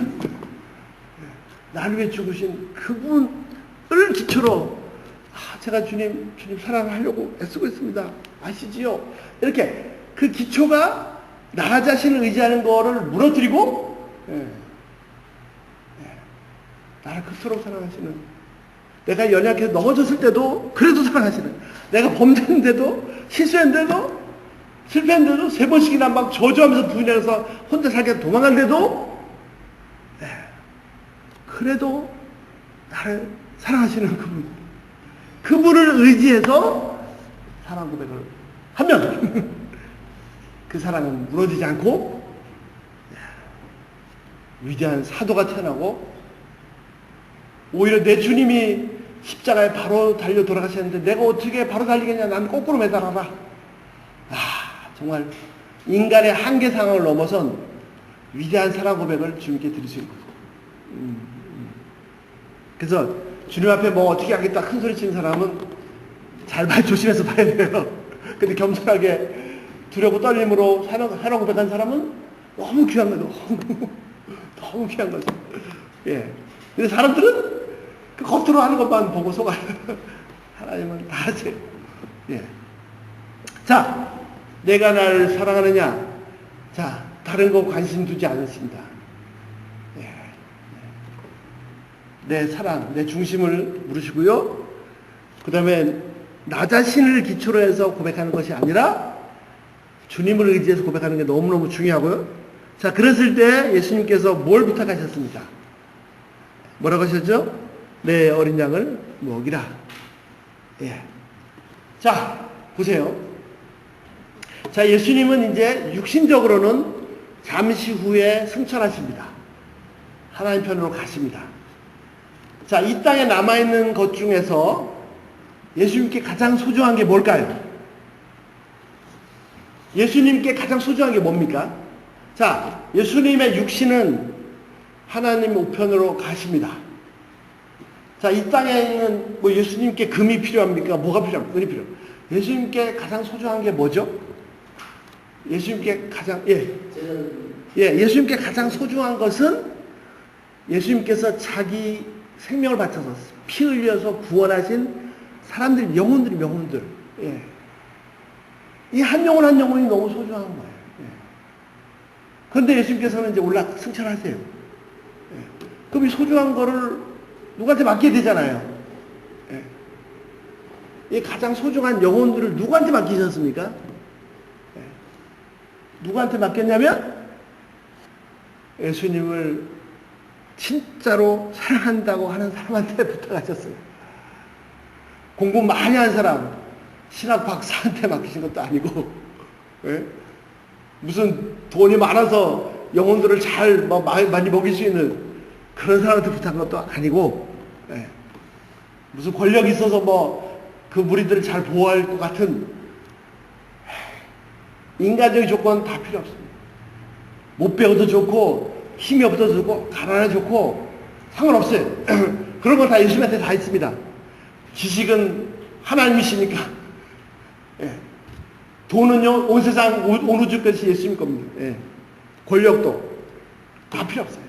나를 위해 죽으신 그분을 기초로, 제가 주님 사랑을 하려고 애쓰고 있습니다. 아시지요? 이렇게 그 기초가 나 자신을 의지하는 거를 무너뜨리고, 나를 그토록 사랑하시는, 내가 연약해서 넘어졌을 때도 그래도 사랑하시는, 내가 범죄했는데도, 실수했는데도, 실패했는데도, 3번씩이나 막 저주하면서 부인해서 혼자 살게 도망갔는데도, 그래도 나를 사랑하시는 그분을 의지해서 사랑 고백을 하면 그 사랑은 무너지지 않고 위대한 사도가 태어나고, 오히려 내 주님이 십자가에 바로 달려 돌아가셨는데 내가 어떻게 바로 달리겠냐, 난 거꾸로 매달아라. 정말 인간의 한계 상황을 넘어선 위대한 사랑 고백을 주님께 드릴 수 있는 거죠. 그래서 주님 앞에 어떻게 하겠다 큰 소리 치는 사람은 잘 조심해서 봐야 돼요. 근데 겸손하게 두려고 떨림으로 사랑 고백한 사람은 너무 귀한 거예요. 너무 귀한 거죠. 예. 근데 사람들은 그 겉으로 하는 것만 보고 속아요. 하나님은 다 아세요. 예. 자, 내가 나를 사랑하느냐? 자, 다른 거 관심 두지 않습니다. 예. 내 사랑, 내 중심을 물으시고요. 그 다음에 나 자신을 기초로 해서 고백하는 것이 아니라 주님을 의지해서 고백하는 게 너무너무 중요하고요. 자, 그랬을 때 예수님께서 뭘 부탁하셨습니까? 뭐라고 하셨죠? 내 어린 양을 먹이라. 예. 자, 보세요. 자, 예수님은 이제 육신적으로는 잠시 후에 승천하십니다. 하나님 편으로 가십니다. 자, 이 땅에 남아있는 것 중에서 예수님께 가장 소중한 게 뭘까요? 예수님께 가장 소중한 게 뭡니까? 자, 예수님의 육신은 하나님 우편으로 가십니다. 자, 이 땅에 있는 뭐 예수님께 금이 필요합니까? 뭐가 필요합니까? 은이 필요합니까? 예수님께 가장 소중한 게 뭐죠? 예수님께 가장 예수님께 가장 소중한 것은 예수님께서 자기 생명을 바쳐서 피 흘려서 구원하신 사람들, 영혼들. 예. 이 한 영혼 한 영혼이 너무 소중한 거예요. 예. 그런데 예수님께서는 이제 승천하세요. 예. 그럼 이 소중한 거를 누구한테 맡게 되잖아요. 예. 이 가장 소중한 영혼들을 누구한테 맡기셨습니까? 예. 누구한테 맡겼냐면 예수님을 진짜로 사랑한다고 하는 사람한테 부탁하셨어요. 공부 많이 한 사람, 신학 박사한테 맡기신 것도 아니고, 예? 무슨 돈이 많아서 영혼들을 잘 많이 먹일 수 있는 그런 사람한테 부탁한 것도 아니고, 예? 무슨 권력이 있어서 그 무리들을 잘 보호할 것 같은 인간적인 조건 다 필요 없습니다. 못 배워도 좋고, 힘이 없어도 좋고, 가난해도 좋고, 상관없어요. 그런 건 다 예수님한테 다 있습니다. 지식은 하나님이시니까. 예. 돈은요, 온 세상, 온 우주 것이 예수님 겁니다. 예. 권력도 다 필요 없어요.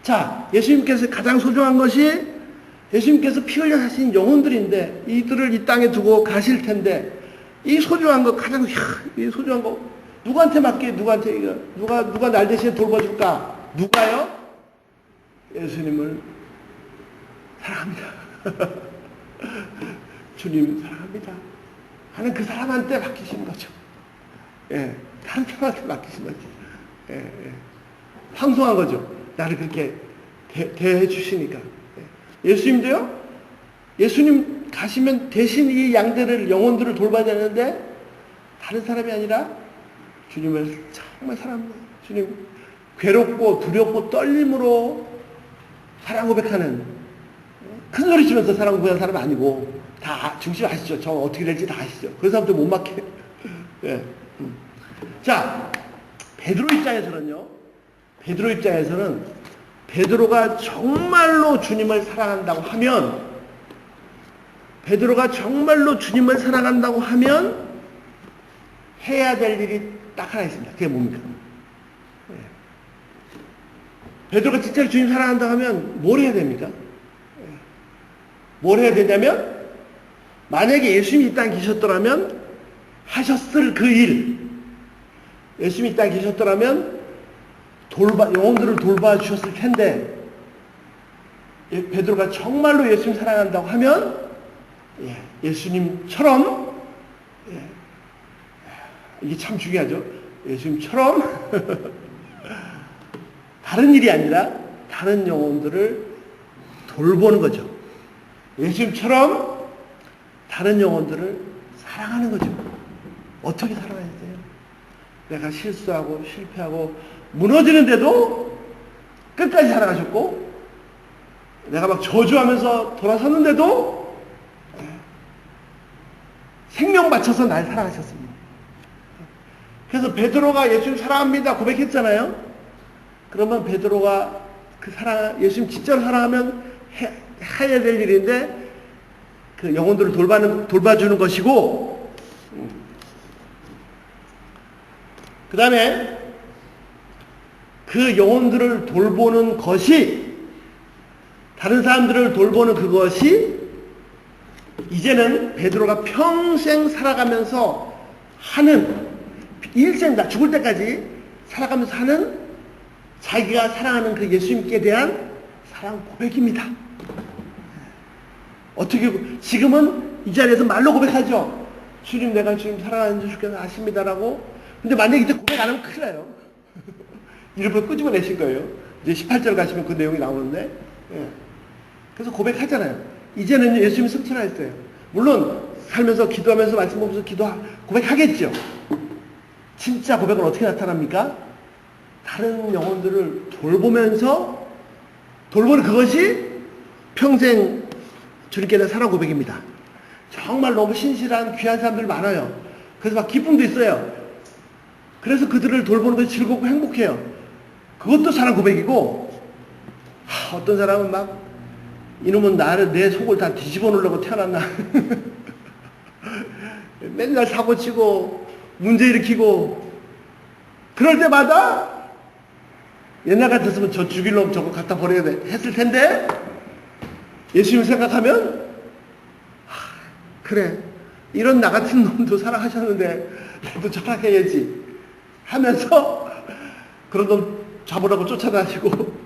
자, 예수님께서 가장 소중한 것이 예수님께서 피 흘려 사신 영혼들인데, 이들을 이 땅에 두고 가실 텐데, 이 소중한 거, 이 소중한 거, 누구한테 맡게, 누가 날 대신에 돌봐줄까? 누가요? 예수님을 사랑합니다. 주님 사랑합니다 하는 그 사람한테 맡기신 거죠. 예, 다른 사람한테 맡기신 거죠. 예, 예. 황송한 거죠. 나를 그렇게 대해 주시니까. 예. 예수님도요. 예수님 가시면 대신 이 양들을, 영혼들을 돌봐야 되는데 다른 사람이 아니라 주님을 정말 사랑합니다. 주님 괴롭고 두렵고 떨림으로 사랑 고백하는, 큰 소리 치면서 사랑 고백하는 사람은 아니고, 다 중심 아시죠? 저 어떻게 될지 다 아시죠? 그런 사람들 못 맡게. 예. 자, 베드로 입장에서는 베드로가 정말로 주님을 사랑한다고 하면 해야 될 일이 딱 하나 있습니다. 그게 뭡니까? 예. 베드로가 진짜로 주님 사랑한다고 하면 뭘 해야 됩니까? 뭘 해야 되냐면, 만약에 예수님이 이 땅에 계셨더라면 하셨을 그 일, 예수님이 이 땅에 계셨더라면 영혼들을 돌봐주셨을 텐데, 베드로가 정말로 예수님 사랑한다고 하면 예수님처럼, 이게 참 중요하죠. 예수님처럼 다른 일이 아니라 다른 영혼들을 돌보는 거죠. 예수님처럼 다른 영혼들을 사랑하는 거죠. 어떻게 사랑해야 돼요? 내가 실수하고 실패하고 무너지는데도 끝까지 사랑하셨고, 내가 막 저주하면서 돌아섰는데도 생명 바쳐서 날 사랑하셨습니다. 그래서 베드로가 예수님 사랑합니다 고백했잖아요. 그러면 베드로가 예수님 진짜로 사랑하면 해야 될 일인데, 그 영혼들을 돌봐주는 것이고, 그 다음에 그 영혼들을 돌보는 것이, 다른 사람들을 돌보는 그것이 이제는 베드로가 평생 살아가면서 하는, 일생 다 죽을 때까지 살아가면서 하는 자기가 사랑하는 그 예수님께 대한 사랑 고백입니다. 어떻게, 지금은 이 자리에서 말로 고백하죠. 주님, 내가 주님 사랑하는지 주께서 아십니다라고. 근데 만약에 이때 고백 안 하면 큰일 나요. 이름을 끄집어내신 거예요. 이제 18절 가시면 그 내용이 나오는데. 예. 그래서 고백하잖아요. 이제는 예수님이 승천하셨어요. 물론 살면서 기도하면서 말씀 보면서 고백하겠죠. 진짜 고백은 어떻게 나타납니까? 다른 영혼들을 돌보면서, 돌보는 그것이 평생 주님께 대한 사랑 고백입니다. 정말 너무 신실한 귀한 사람들 많아요. 그래서 막 기쁨도 있어요. 그래서 그들을 돌보는 것이 즐겁고 행복해요. 그것도 사랑 고백이고, 어떤 사람은 막 이놈은 내 속을 다 뒤집어 놓으려고 태어났나. 맨날 사고치고 문제 일으키고, 그럴 때마다 옛날 같았으면 저 죽일 놈 저거 갖다 버려야 돼 했을 텐데, 예수님 생각하면 그래, 이런 나 같은 놈도 사랑하셨는데 나도 사랑해야지 하면서 그런 놈 잡으라고 쫓아다니고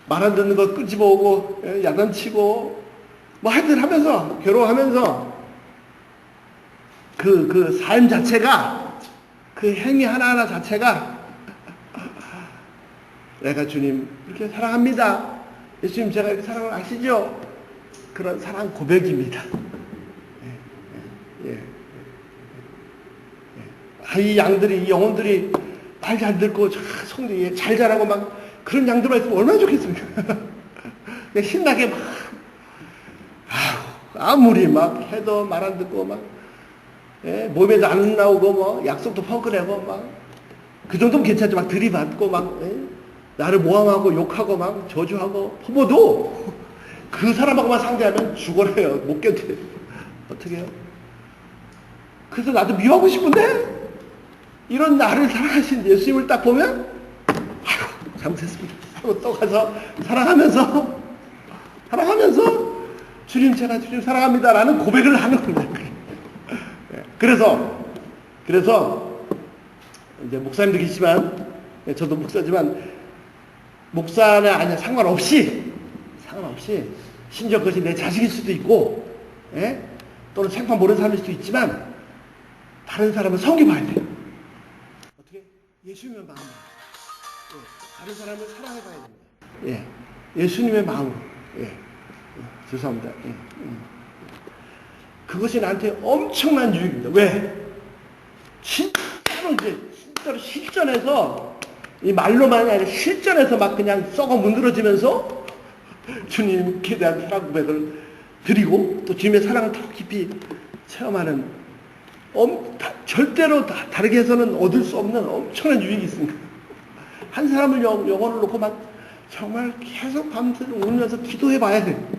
말 안 듣는 거 끄집어오고 야단치고 뭐 하여튼 하면서 괴로워하면서 그 삶 자체가, 그 행위 하나하나 자체가 내가 주님 이렇게 사랑합니다. 예수님 제가 이렇게 사랑을 아시죠? 그런 사랑 고백입니다. 이 양들이, 이 영혼들이 말 잘 듣고 성도 잘 자라고 막 그런 양들만 있으면 얼마나 좋겠습니까? 신나게 막 아무리 막 해도 말 안 듣고 막 몸에도 안 나오고 뭐 약속도 펑크내고 막 그 정도면 괜찮죠. 막 들이받고 막 나를 모함하고 욕하고 막 저주하고 퍼부어도 그 사람하고만 상대하면 죽어요. 못 견뎌요. 어떻게 해요? 그래서 나도 미워하고 싶은데 이런 나를 사랑하신 예수님을 딱 보면 아이고 잘못했습니다 하고 또 가서 사랑하면서 주님 제가 주님 사랑합니다 라는 고백을 하는 겁니다. 그래서 이제 목사님도 계시지만, 저도 목사지만, 목사는 아니야 상관없이 심지어 그것이 내 자식일 수도 있고, 또는 생판 모르는 사람일 수도 있지만 다른 사람을 섬겨봐야 돼요. 어떻게? 예수님의 마음으로. 다른 사람을 사랑해봐야 됩니다. 예수님의 마음으로. 죄송합니다. 그것이 나한테 엄청난 유익입니다. 왜? 진짜로 실전에서, 이 말로만이 아니라 실전에서 막 그냥 썩어 문드러지면서 주님께 대한 사랑 고백을 드리고 또 주님의 사랑을 더 깊이 체험하는, 절대로 다르게 해서는 얻을 수 없는 엄청난 유익이 있습니다. 한 사람을 영혼을 놓고 막 정말 계속 밤새 울면서 기도해 봐야 돼요.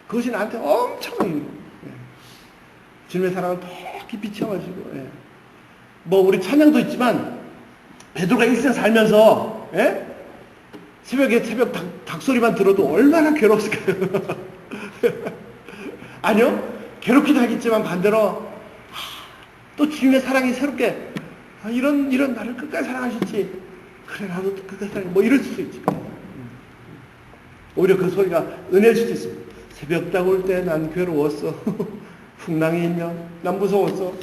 그것이 나한테 엄청난 유익입니다. 주님의 사랑을 더 깊이 체험하시고, 뭐 우리 찬양도 있지만 베드로가 일생 살면서 새벽 닭소리만 들어도 얼마나 괴로웠을까요? 아니요, 괴롭기도 하겠지만 반대로 또 주님의 사랑이 새롭게, 이런 나를 끝까지 사랑하셨지, 그래 나도 끝까지 사랑해, 뭐 이럴 수도 있지. 오히려 그 소리가 은혜일 수도 있습니다. 새벽 닭 올 때 난 괴로웠어. 풍랑이 있면 난 무서웠어.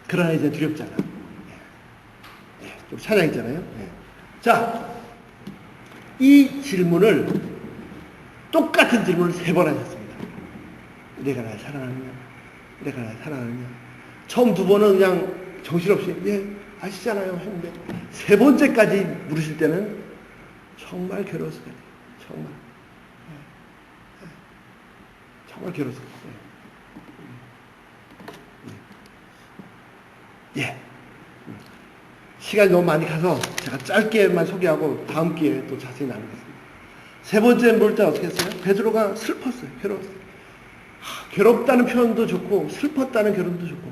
그러나 이제 두렵잖아. 좀 찬양했잖아요. 자, 이 질문을, 똑같은 질문을 3번 하셨습니다. 내가 날 사랑하느냐? 내가 날 사랑하느냐? 처음 2번은 그냥 정신없이 아시잖아요 했는데 3번째까지 물으실 때는 정말 괴로웠을 거예요. 정말 괴로웠을 거예요. 시간이 너무 많이 가서 제가 짧게만 소개하고 다음 기회에 또 자세히 나누겠습니다. 3번째 물 때 어떻게 했어요? 베드로가 슬펐어요. 괴로웠어요. 괴롭다는 표현도 좋고 슬펐다는 표현도 좋고,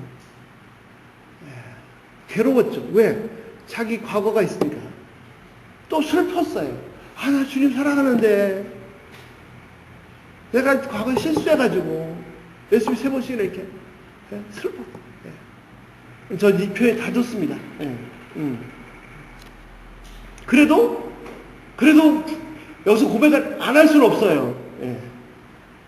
괴로웠죠. 왜? 자기 과거가 있으니까. 또 슬펐어요. 아, 나 주님 사랑하는데 내가 과거에 실수해가지고 예수님 3번씩이나 이렇게 슬퍼. 저 이 표현이 다 좋습니다. 그래도 여기서 고백을 안 할 수는 없어요.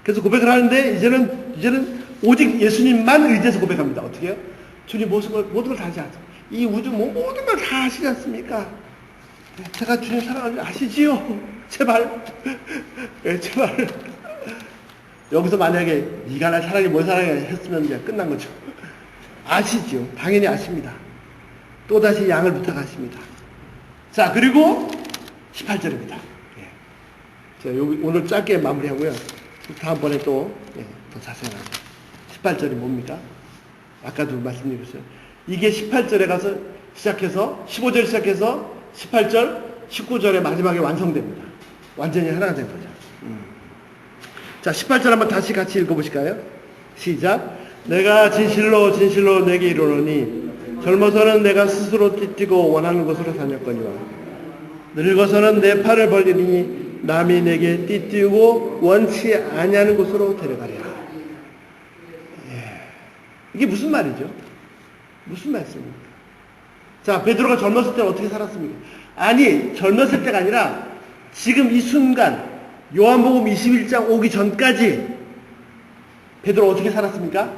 그래서 고백을 하는데 이제는 오직 예수님만 의지해서 고백합니다. 어떻게 해요? 주님 모든 걸 다 아시죠. 이 우주 모든 걸 다 아시지 않습니까? 제가 주님 사랑하는 줄 아시지요? 제발. 제발. 여기서 만약에 네가 날 사랑해 뭘 사랑해 했으면 이제 끝난 거죠. 아시죠? 당연히 아십니다. 또다시 양을 부탁하십니다. 자, 그리고 18절입니다. 자, 오늘 짧게 마무리하고요. 다음번에 또 더 자세히 하죠. 18절이 뭡니까? 아까도 말씀드렸어요. 이게 18절에 가서 시작해서 15절 시작해서 18절, 19절에 마지막에 완성됩니다. 완전히 하나가 된 거죠. 자, 18절 한번 다시 같이 읽어보실까요? 시작. 내가 진실로 진실로 내게 이르노니 젊어서는 내가 스스로 띠뛰고 원하는 곳으로 다녔거니와 늙어서는 내 팔을 벌리니 남이 내게 띠뛰고 원치 아니하는 곳으로 데려가리라. 이게 무슨 말이죠? 무슨 말씀입니까? 자, 베드로가 젊었을 때는 어떻게 살았습니까? 아니, 젊었을 때가 아니라 지금 이 순간 요한복음 21장 오기 전까지 베드로 어떻게 살았습니까?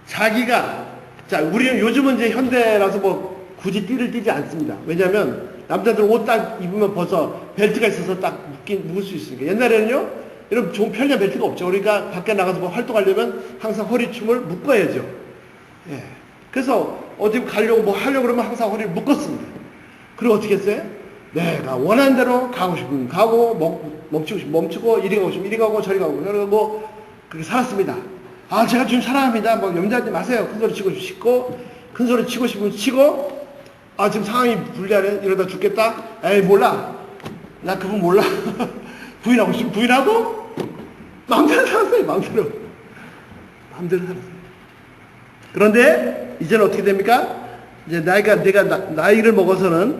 자기가, 자, 우리는 요즘은 이제 현대라서 뭐 굳이 띠를 띠지 않습니다. 왜냐하면 남자들은 옷 딱 입으면 벌써 벨트가 있어서 딱 묶을 수 있으니까. 옛날에는요, 이런 좋은 편리한 벨트가 없죠. 그러니까 밖에 나가서 뭐 활동하려면 항상 허리춤을 묶어야죠. 예. 그래서 어디 가려고 뭐 하려고 그러면 항상 허리를 묶었습니다. 그리고 어떻게 했어요? 내가 원하는 대로 가고 싶으면 가고, 멈추고 싶으면 멈추고, 이리 가고 싶으면 이리 가고, 저리 가고, 그러고, 그렇게 살았습니다. 아, 제가 주님 사랑합니다. 뭐, 염려하지 마세요. 큰 소리 치고 싶고, 큰 소리 치고 싶으면 치고, 아, 지금 상황이 불리하네. 이러다 죽겠다. 에이, 몰라. 나 그분 몰라. 부인하고 싶으면 부인하고, 마음대로 살았어요. 마음대로 살았어요. 그런데, 이제는 어떻게 됩니까? 이제 내가 나이를 먹어서는이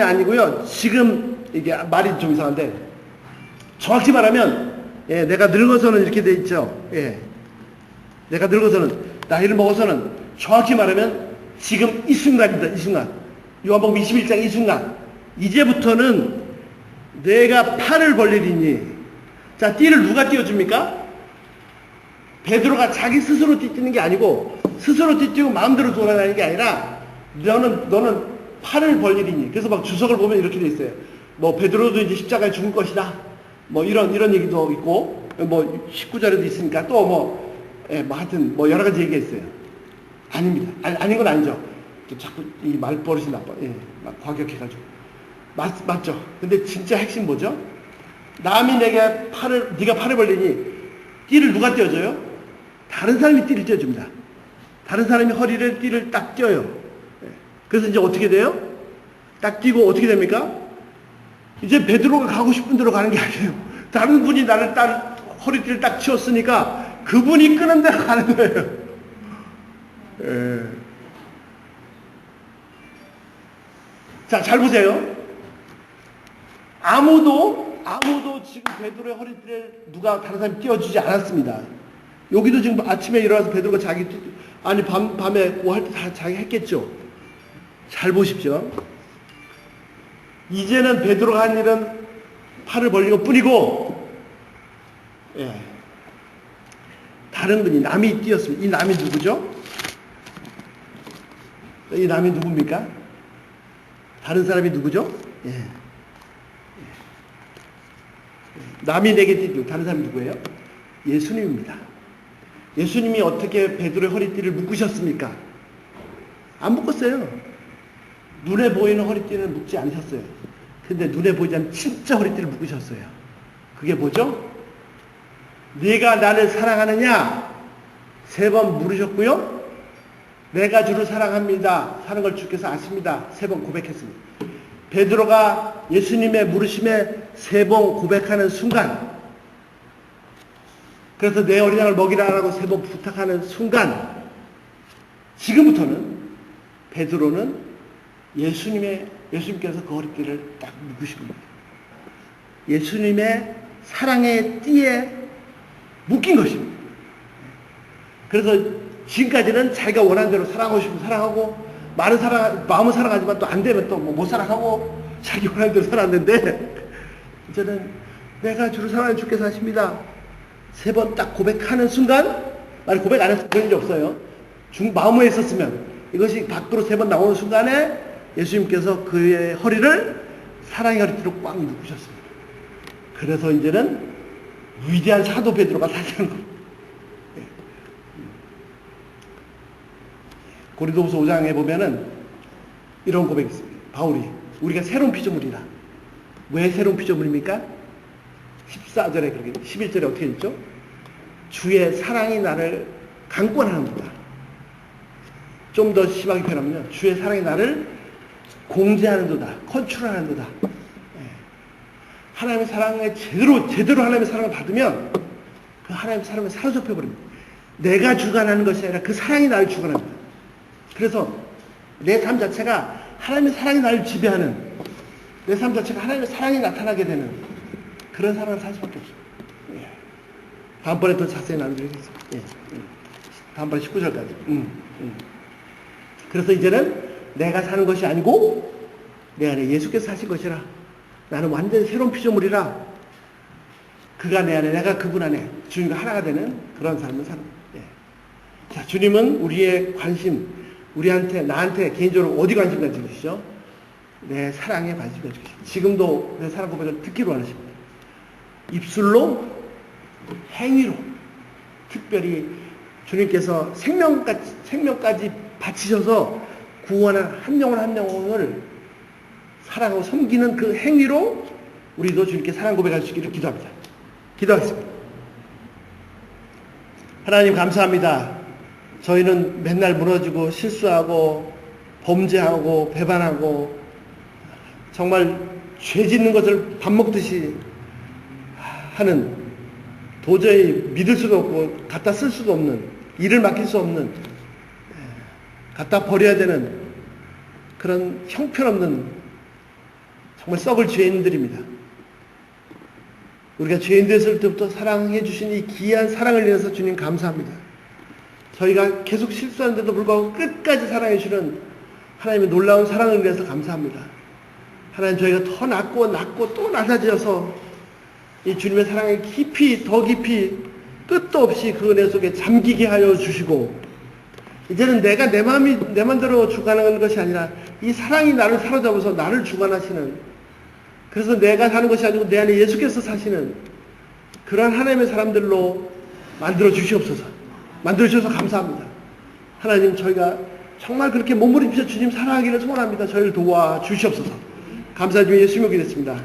아니고요. 지금, 이게 말이 좀 이상한데, 정확히 말하면, 내가 늙어서는 이렇게 돼 있죠. 내가 늙어서는, 나이를 먹어서는, 정확히 말하면, 지금 이 순간입니다. 이 순간. 요한복음 21장 이 순간. 이제부터는 내가 팔을 벌리리니. 자, 띠를 누가 띄워줍니까? 베드로가 자기 스스로 띠뛰는 게 아니고, 스스로 띠뛰고 마음대로 돌아다니는 게 아니라, 너는 팔을 벌리리니. 그래서 막 주석을 보면 이렇게 돼 있어요. 뭐, 베드로도 이제 십자가에 죽을 것이다. 뭐, 이런 얘기도 있고, 뭐, 19절에도 있으니까 또 뭐, 하여튼, 뭐, 여러 가지 얘기가 있어요. 아닙니다. 아닌 건 아니죠. 자꾸 이 말버릇이 나빠. 막 과격해가지고. 맞죠. 근데 진짜 핵심 뭐죠? 남이 네가 팔을 벌리니, 띠를 누가 띄워줘요? 다른 사람이 띠를 띄워줍니다. 다른 사람이 허리를 띠를 딱 띄워요. 그래서 이제 어떻게 돼요? 딱 띄고 어떻게 됩니까? 이제 베드로가 가고 싶은 대로 가는 게 아니에요. 다른 분이 나를 허리띠를 딱 치웠으니까 그분이 끄는 대로 가는 거예요. 자, 잘 보세요. 아무도 지금 베드로의 허리띠를 누가 다른 사람이 띄워주지 않았습니다. 여기도 지금 아침에 일어나서 베드로가 밤에 뭐 할 때 다 자기 했겠죠. 잘 보십시오. 이제는 베드로가 한 일은 팔을 벌린 것 뿐이고, 다른 분이 남이 띄었습니다. 이 남이 누구죠? 이 남이 누굽니까? 다른 사람이 누구죠? 남이 내게 띠고 다른 사람이 누구예요? 예수님입니다. 예수님이 어떻게 베드로의 허리띠를 묶으셨습니까? 안 묶었어요. 눈에 보이는 허리띠는 묶지 않으셨어요. 근데 눈에 보이지 않는 진짜 허리띠를 묶으셨어요. 그게 뭐죠? 네가 나를 사랑하느냐? 3번 물으셨고요. 내가 주를 사랑합니다 하는 걸 주께서 아십니다. 3번 고백했습니다. 베드로가 예수님의 물으심에 3번 고백하는 순간, 그래서 내 어린 양을 먹이라고 3번 부탁하는 순간, 지금부터는 베드로는 예수님께서 그 허리띠를 딱 묶으신 겁니다. 예수님의 사랑의 띠에 묶인 것입니다. 그래서 지금까지는 자기가 원하는 대로 사랑하고 싶으면 사랑하고 마음은 사랑하지만 또 안 되면 또 못 사랑하고 자기 원하는 대로 살았는데 이제는 내가 주를 사랑하는 주께서 하십니다. 3번 딱 고백하는 순간, 만약 고백 안 해서 그런 일이 없어요. 마음에 있었으면 이것이 밖으로 3번 나오는 순간에 예수님께서 그의 허리를 사랑의 허리띠로 꽉 묶으셨습니다. 그래서 이제는 위대한 사도 베드로가 사시는 겁니다. 고린도후서 5장에 보면은 이런 고백이 있습니다. 바울이 우리가 새로운 피조물이다. 왜 새로운 피조물입니까? 14절에 그렇게 11절에 어떻게 있죠? 주의 사랑이 나를 강권하는도다. 좀 더 심하게 표현하면요, 주의 사랑이 나를 공제하는도다, 컨트롤하는도다. 하나님의 사랑에 제대로 하나님의 사랑을 받으면 그 하나님의 사랑에 사로잡혀 버립니다. 내가 주관하는 것이 아니라 그 사랑이 나를 주관합니다. 그래서 내 삶 자체가 하나님의 사랑이 나를 지배하는, 내 삶 자체가 하나님의 사랑이 나타나게 되는 그런 사랑을 살 수밖에 없어요. 예. 다음번에 더 자세히 나눠드리겠습니다. 예. 다음번에 19절까지. 그래서 이제는 내가 사는 것이 아니고 내 안에 예수께서 사신 것이라, 나는 완전히 새로운 피조물이라, 그가 내 안에, 내가 그분 안에 주님과 하나가 되는 그런 삶을 사는 거예요. 예. 자, 주님은 우리의 관심, 나한테 개인적으로 어디 관심 가지시죠? 내 사랑에 관심 가지시죠. 지금도 내 사랑 고백을 듣기로 하십니다. 입술로, 행위로, 특별히 주님께서 생명까지 바치셔서 구원한 한 영혼을 사랑하고 섬기는 그 행위로 우리도 주님께 사랑 고백할 수 있기를 기도합니다. 기도하겠습니다. 하나님 감사합니다. 저희는 맨날 무너지고 실수하고 범죄하고 배반하고 정말 죄 짓는 것을 밥 먹듯이 하는, 도저히 믿을 수도 없고 갖다 쓸 수도 없는, 일을 맡길 수 없는, 갖다 버려야 되는 그런 형편없는 정말 썩을 죄인들입니다. 우리가 죄인 됐을 때부터 사랑해 주신 이 귀한 사랑을 인해서 주님 감사합니다. 저희가 계속 실수하는데도 불구하고 끝까지 사랑해 주시는 하나님의 놀라운 사랑을 위해서 감사합니다. 하나님, 저희가 더 낮고 또 낮아져서 이 주님의 사랑에 더 깊이 끝도 없이 그 은혜 속에 잠기게 하여 주시고, 이제는 내가 내 맘대로 주관하는 것이 아니라 이 사랑이 나를 사로잡아서 나를 주관하시는, 그래서 내가 사는 것이 아니고 내 안에 예수께서 사시는 그러한 하나님의 사람들로 만들어 주시옵소서. 만들어 주셔서 감사합니다. 하나님, 저희가 정말 그렇게 몸부림쳐 주님 사랑하기를 소원합니다. 저희를 도와 주시옵소서. 감사드리며 예수님을 기도했습니다.